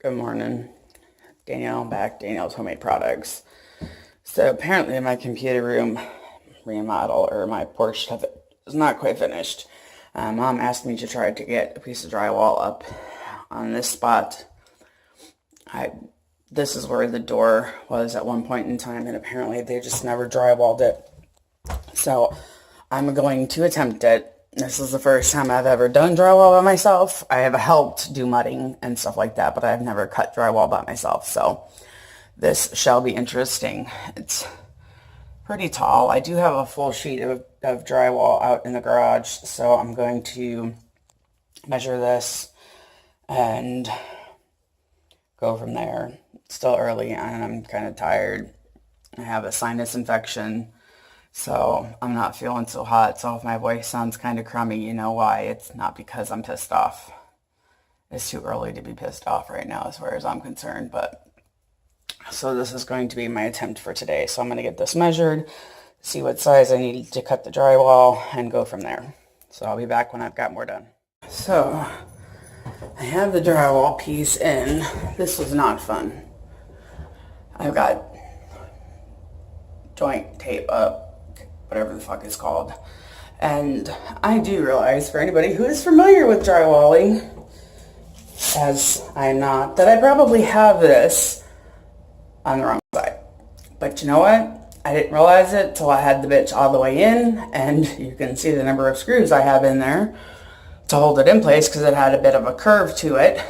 Good morning. Danielle back, Danielle's Homemade Products. So apparently my computer room remodel or my porch stuff is not quite finished. Mom asked me to try to get a piece of drywall up on this spot. This is where the door was at one point in time, and apparently they just never drywalled it. So I'm going to attempt it. This is the first time I've ever done drywall by myself. I have helped do mudding and stuff like that, but I've never cut drywall by myself. So this shall be interesting. It's pretty tall. I do have a full sheet of drywall out in the garage, so I'm going to measure this and go from there. It's still early and I'm kind of tired. I have a sinus infection, so I'm not feeling so hot. So if my voice sounds kind of crummy, you know why. It's not because I'm pissed off. It's too early to be pissed off right now as far as I'm concerned. But so this is going to be my attempt for today. So I'm going to get this measured, see what size I need to cut the drywall, and go from there. So I'll be back when I've got more done. So I have the drywall piece in. This was not fun. I've got joint tape up, whatever the fuck it's called. And I do realize, for anybody who is familiar with drywalling, as I'm not, that I probably have this on the wrong side. But you know what? I didn't realize it till I had the bitch all the way in, and you can see the number of screws I have in there to hold it in place because it had a bit of a curve to it.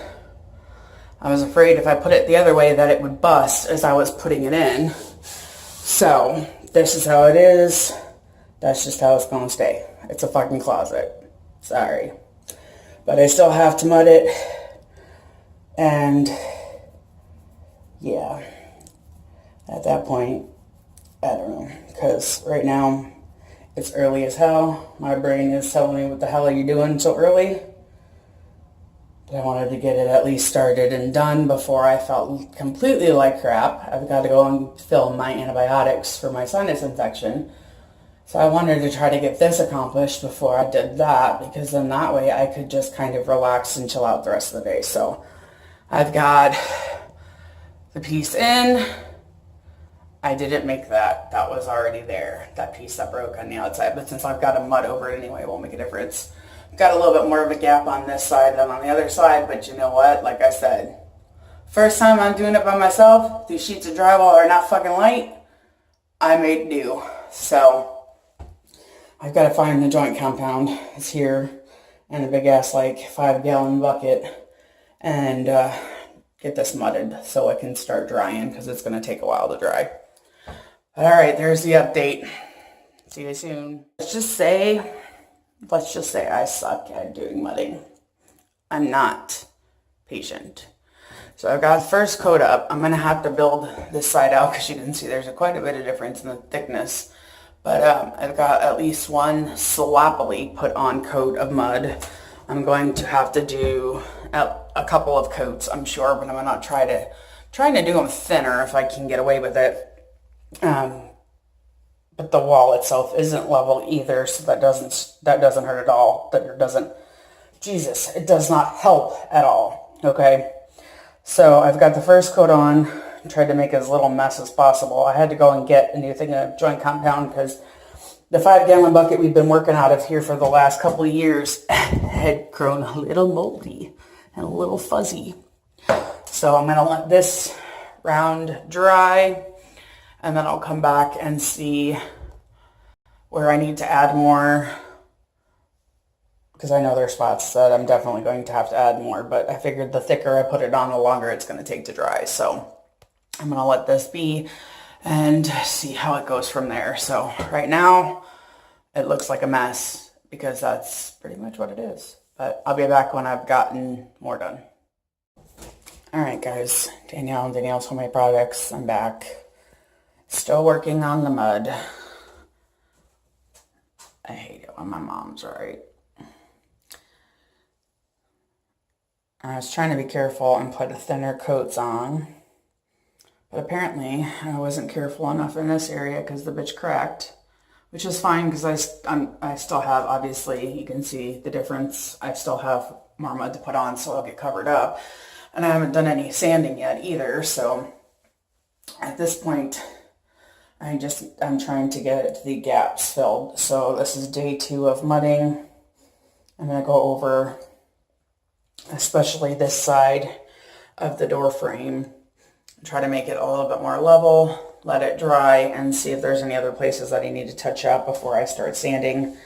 I was afraid if I put it the other way that it would bust as I was putting it in. So this is how it is. That's just how it's going to stay. It's a fucking closet. Sorry. But I still have to mud it. And yeah, at that point, I don't know. Because right now, it's early as hell. My brain is telling me, what the hell are you doing so early? But I wanted to get it at least started and done before I felt completely like crap. I've got to go and fill my antibiotics for my sinus infection. So I wanted to try to get this accomplished before I did that, because then that way I could just kind of relax and chill out the rest of the day. So I've got the piece in. I didn't make that. That was already there. That piece that broke on the outside. But since I've got a mud over it anyway, it won't make a difference. Got a little bit more of a gap on this side than on the other side. But you know what? Like I said, first time I'm doing it by myself. These sheets of drywall are not fucking light. I made do. So I've got to find the joint compound. It's here. And a big ass like 5-gallon bucket. And get this mudded so it can start drying, because it's going to take a while to dry. Alright, there's the update. See you soon. Let's just say I suck at doing mudding. I'm not patient. So I've got first coat up. I'm going to have to build this side out, because you can see there's quite a bit of difference in the thickness. But I've got at least one sloppily put on coat of mud. I'm going to have to do a couple of coats, I'm sure, but I'm going to trying to do them thinner if I can get away with it. But the wall itself isn't level either, so that doesn't hurt at all. It does not help at all. Okay, so I've got the first coat on. Tried to make as little mess as possible. I had to go and get a new thing of joint compound, because the 5-gallon bucket we've been working out of here for the last couple of years had grown a little moldy and a little fuzzy. So I'm going to let this round dry, and then I'll come back and see where I need to add more, because I know there are spots that I'm definitely going to have to add more, but I figured the thicker I put it on, the longer it's going to take to dry. So I'm going to let this be and see how it goes from there. So right now, it looks like a mess, because that's pretty much what it is. But I'll be back when I've gotten more done. Alright guys, Danielle's Homemade Products. I'm back. Still working on the mud. I hate it when my mom's right. I was trying to be careful and put thinner coats on. But apparently, I wasn't careful enough in this area, because the bitch cracked. Which is fine, because I still have, obviously, you can see the difference. I still have more mud to put on, so I'll get covered up. And I haven't done any sanding yet either, so at this point, I'm trying to get the gaps filled. So this is day 2 of mudding. I'm going to go over especially this side of the door frame. Try to make it a little bit more level, let it dry, and see if there's any other places that I need to touch up before I start sanding.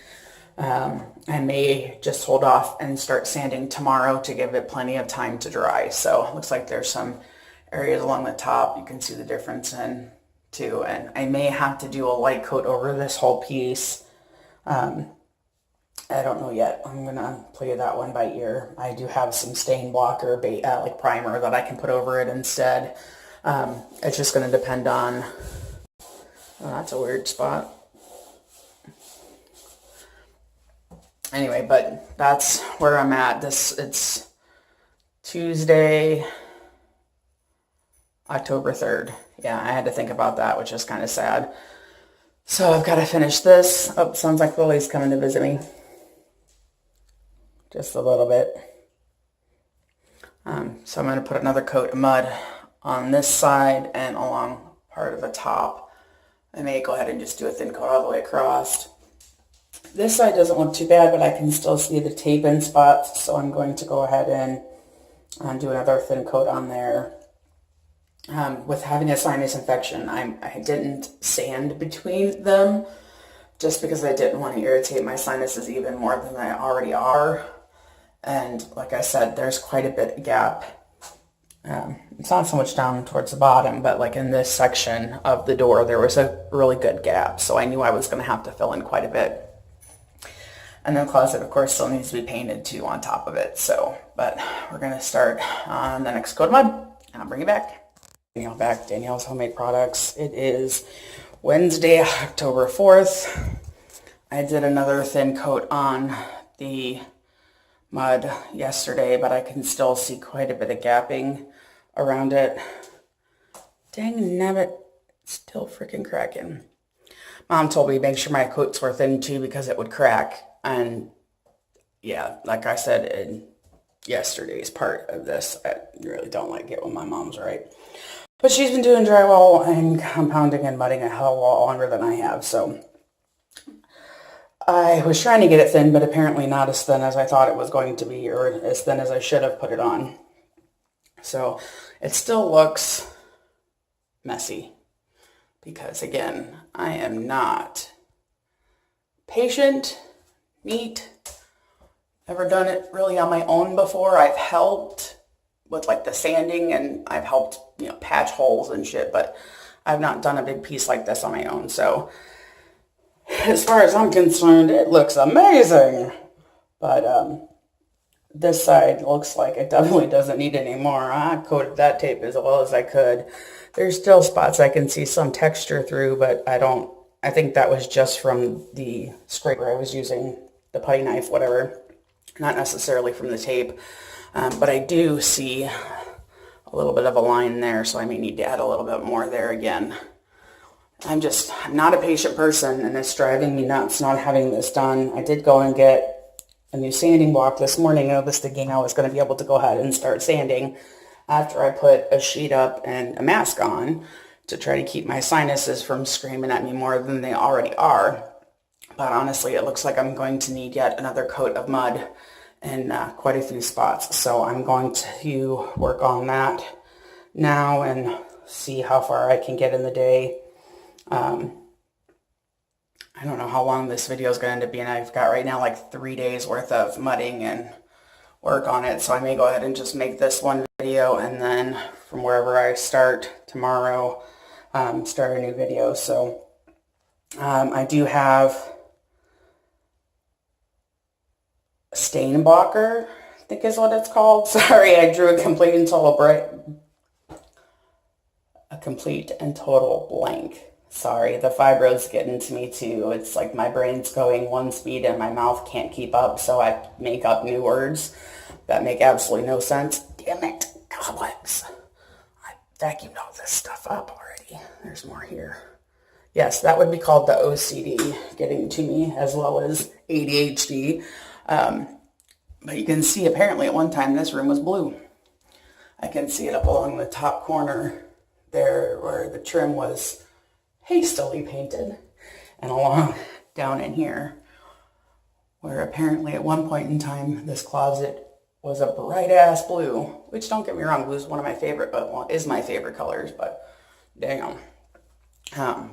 I may just hold off and start sanding tomorrow to give it plenty of time to dry. So it looks like there's some areas along the top you can see the difference in too. And I may have to do a light coat over this whole piece. I don't know yet. I'm going to play that one by ear. I do have some stain blocker, like primer that I can put over it instead. It's just going to depend on... Oh, that's a weird spot. Anyway, but that's where I'm at. It's Tuesday, October 3rd. Yeah, I had to think about that, which is kind of sad. So I've got to finish this. Oh, sounds like Lily's coming to visit me. Just a little bit. So I'm going to put another coat of mud on this side and along part of the top. I may go ahead and just do a thin coat all the way across. This side doesn't look too bad, but I can still see the tape in spots, so I'm going to go ahead and do another thin coat on there. With having a sinus infection, I didn't sand between them just because I didn't want to irritate my sinuses even more than they already are. And like I said, there's quite a bit of gap. It's not so much down towards the bottom, but like in this section of the door, there was a really good gap. So I knew I was going to have to fill in quite a bit. And the closet, of course, still needs to be painted too on top of it. So, but we're going to start on the next coat of mud, and I'll bring you back. Danielle's Homemade Products. It is Wednesday, October 4th. I did another thin coat on the mud yesterday, but I can still see quite a bit of gapping around it. Dang nabbit, still freaking cracking. Mom told me make sure my coats were thin too because it would crack. And yeah, like I said in yesterday's part of this, I really don't like it when my mom's right. But she's been doing drywall and compounding and mudding a hell of a lot longer than I have, so I was trying to get it thin, but apparently not as thin as I thought it was going to be, or as thin as I should have put it on. So it still looks messy because, again, I am not patient, neat. Never done it really on my own before. I've helped with like the sanding and I've helped, patch holes and shit, but I've not done a big piece like this on my own. So as far as I'm concerned, it looks amazing. But this side looks like it definitely doesn't need any more. I coated that tape as well as I could. There's still spots I can see some texture through, but I think that was just from the scraper I was using, the putty knife, whatever. Not necessarily from the tape. But I do see a little bit of a line there, so I may need to add a little bit more there again. I'm not a patient person, and it's driving me nuts not having this done. I did go and get a new sanding block this morning. I was thinking I was going to be able to go ahead and start sanding after I put a sheet up and a mask on to try to keep my sinuses from screaming at me more than they already are. But honestly, it looks like I'm going to need yet another coat of mud in quite a few spots. So I'm going to work on that now and see how far I can get in the day. I don't know how long this video is going to end up being. I've got right now like 3 days worth of mudding and work on it. So I may go ahead and just make this one video and then from wherever I start tomorrow, start a new video. So I do have stain blocker, I think is what it's called. Sorry, I drew a complete and total blank. Sorry, the fibro's getting to me too. It's like my brain's going one speed and my mouth can't keep up, so I make up new words that make absolutely no sense. Damn it, cobwebs. I vacuumed all this stuff up already. There's more here. Yes, that would be called the OCD getting to me, as well as ADHD. But you can see apparently at one time this room was blue. I can see it up along the top corner there where the trim was hastily painted, and along down in here where apparently at one point in time this closet was a bright ass blue, which, don't get me wrong, blue is one of my favorite, is my favorite colors, but damn.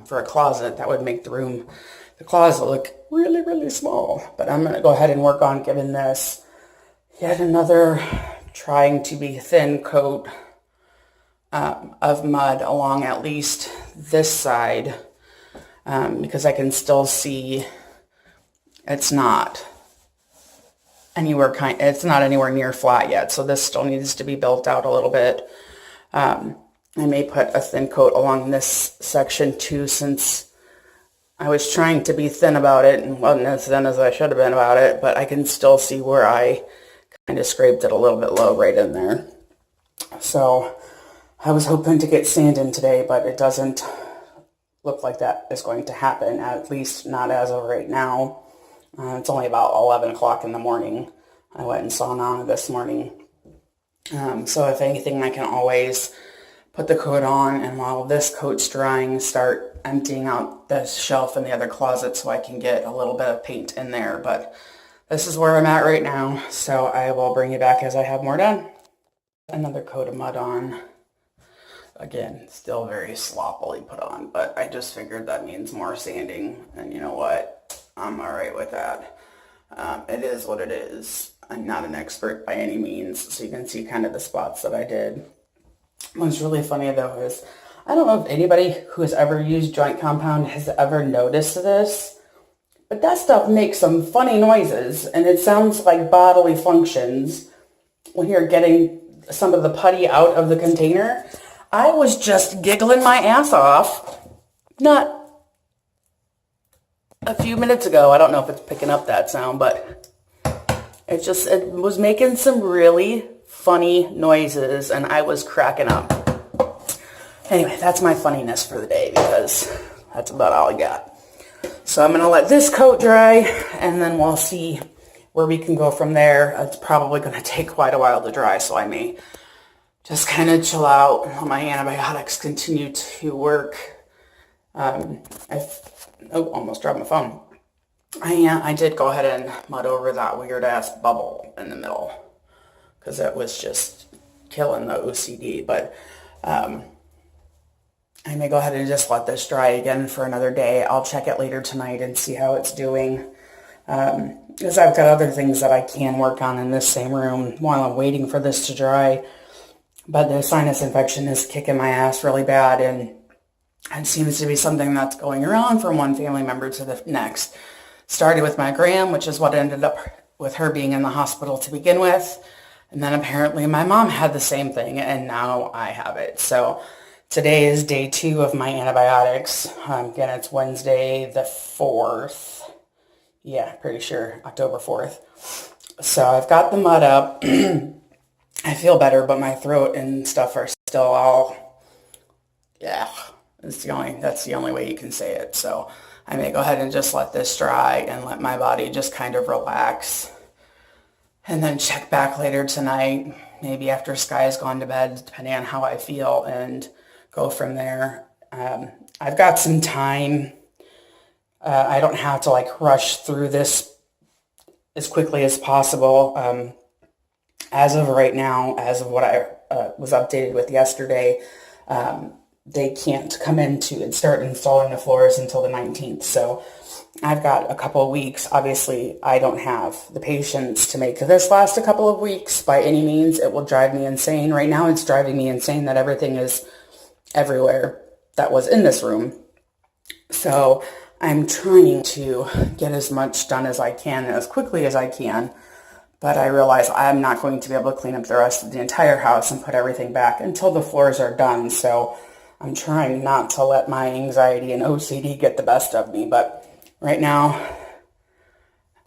For a closet, that would make the closet look really, really small. But I'm going to go ahead and work on giving this yet another trying to be thin coat of mud along at least this side, because I can still see it's not anywhere near flat yet. So this still needs to be built out a little bit. I may put a thin coat along this section too, since I was trying to be thin about it and wasn't as thin as I should have been about it, but I can still see where I kind of scraped it a little bit low right in there. So I was hoping to get sand in today, but it doesn't look like that is going to happen, at least not as of right now. It's only about 11 o'clock in the morning. I went and saw Nana this morning. So if anything, I can always put the coat on, and while this coat's drying, start emptying out this shelf in the other closet so I can get a little bit of paint in there. But this is where I'm at right now, so I will bring you back as I have more done. Another coat of mud on. Again, still very sloppily put on, but I just figured that means more sanding, and you know what? I'm alright with that. It is what it is. I'm not an expert by any means, so you can see kind of the spots that I did. What's really funny though is, I don't know if anybody who has ever used joint compound has ever noticed this, but that stuff makes some funny noises, and it sounds like bodily functions when you're getting some of the putty out of the container. I was just giggling my ass off not a few minutes ago. I don't know if it's picking up that sound, but it was making some really funny noises, and I was cracking up. Anyway, that's my funniness for the day, because that's about all I got. So I'm going to let this coat dry, and then we'll see where we can go from there. It's probably going to take quite a while to dry, so I may just kind of chill out while my antibiotics continue to work. Almost dropped my phone. I did go ahead and mud over that weird-ass bubble in the middle, because it was just killing the OCD. But I may go ahead and just let this dry again for another day. I'll check it later tonight and see how it's doing, because I've got other things that I can work on in this same room while I'm waiting for this to dry. But the sinus infection is kicking my ass really bad, and it seems to be something that's going around from one family member to the next. Started with my gram, which is what ended up with her being in the hospital to begin with. And then apparently my mom had the same thing, and now I have it. So today is day 2 of my antibiotics. Again, it's Wednesday the 4th. Yeah, pretty sure, October 4th. So I've got the mud up. I feel better, but my throat and stuff are still all, yeah, that's the only way you can say it. So I may go ahead and just let this dry and let my body just kind of relax, and then check back later tonight, maybe after Sky's gone to bed, depending on how I feel, and go from there. I've got some time. I don't have to rush through this as quickly as possible. As of right now, as of what I was updated with yesterday, they can't come in and start installing the floors until the 19th. So I've got a couple of weeks. Obviously, I don't have the patience to make this last a couple of weeks by any means. It will drive me insane. Right now, it's driving me insane that everything is everywhere that was in this room. So I'm trying to get as much done as I can, as quickly as I can. But I realize I'm not going to be able to clean up the rest of the entire house and put everything back until the floors are done. So I'm trying not to let my anxiety and OCD get the best of me. But right now,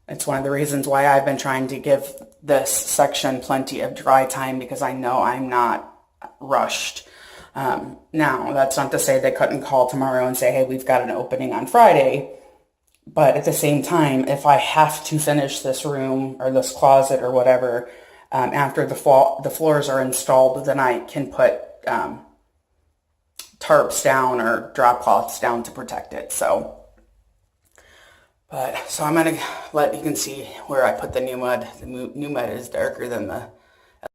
it's one of the reasons why I've been trying to give this section plenty of dry time, because I know I'm not rushed. Now, that's not to say they couldn't call tomorrow and say, hey, we've got an opening on Friday. But at the same time, if I have to finish this room or this closet or whatever, After the floors are installed, then I can put tarps down or drop cloths down to protect it. So I'm going to you can see where I put the new mud. The new mud is darker than at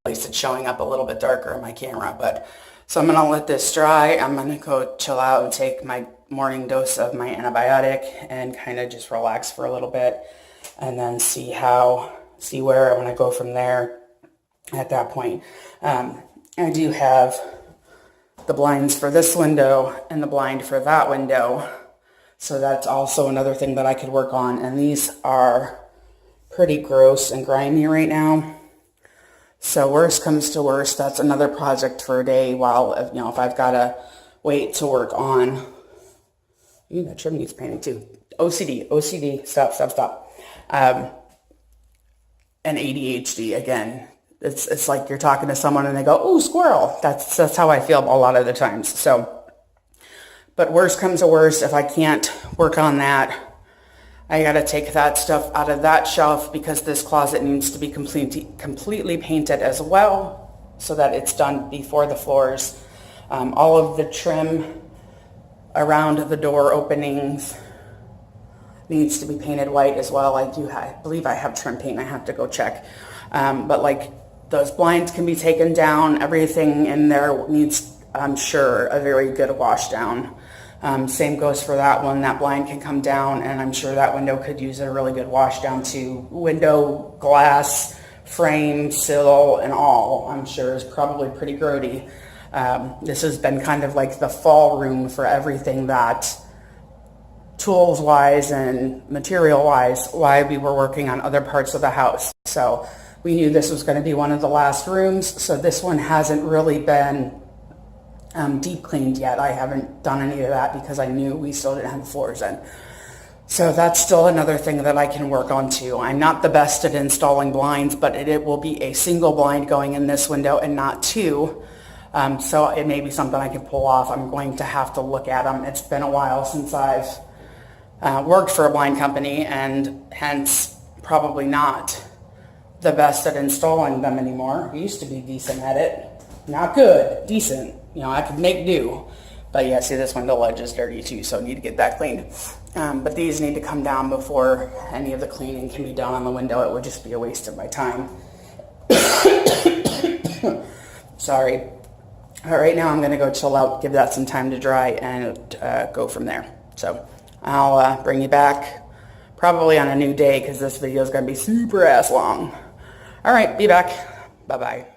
least it's showing up a little bit darker on my camera. So I'm going to let this dry. I'm going to go chill out and take my morning dose of my antibiotic and kind of just relax for a little bit, and then see where I want to go from there at that point. I do have the blinds for this window and the blind for that window. So that's also another thing that I could work on. And these are pretty gross and grimy right now. So worst comes to worst, that's another project for a day while, if I've got to wait to work on. Ooh, that trim needs painting too. OCD, stop. And ADHD, again. It's like you're talking to someone and they go, "Ooh, squirrel." That's how I feel a lot of the times. So, but worst comes to worst, if I can't work on that, I got to take that stuff out of that shelf, because this closet needs to be completely painted as well, so that it's done before the floors. All of the trim around the door openings needs to be painted white as well. I believe I have trim paint. I have to go check. But those blinds can be taken down. Everything in there needs, I'm sure, a very good wash down. Same goes for that one. That blind can come down, and I'm sure that window could use a really good wash down too. Window, glass, frame, sill, and all, I'm sure, is probably pretty grody. This has been kind of like the fall room for everything that, tools-wise and material-wise, why we were working on other parts of the house. So we knew this was going to be one of the last rooms, so this one hasn't really been deep cleaned yet. I haven't done any of that because I knew we still didn't have the floors in. So that's still another thing that I can work on too. I'm not the best at installing blinds, but it will be a single blind going in this window and not two. So it may be something I can pull off. I'm going to have to look at them. It's been a while since I've worked for a blind company, and hence probably not the best at installing them anymore. I used to be decent at it. Not good, decent. I could make do. But yeah, see, this window ledge is dirty too, so I need to get that cleaned. But these need to come down before any of the cleaning can be done on the window. It would just be a waste of my time. Sorry. Right now I'm going to go chill out, give that some time to dry, and go from there. So I'll bring you back probably on a new day, because this video is going to be super ass long. All right, be back. Bye-bye.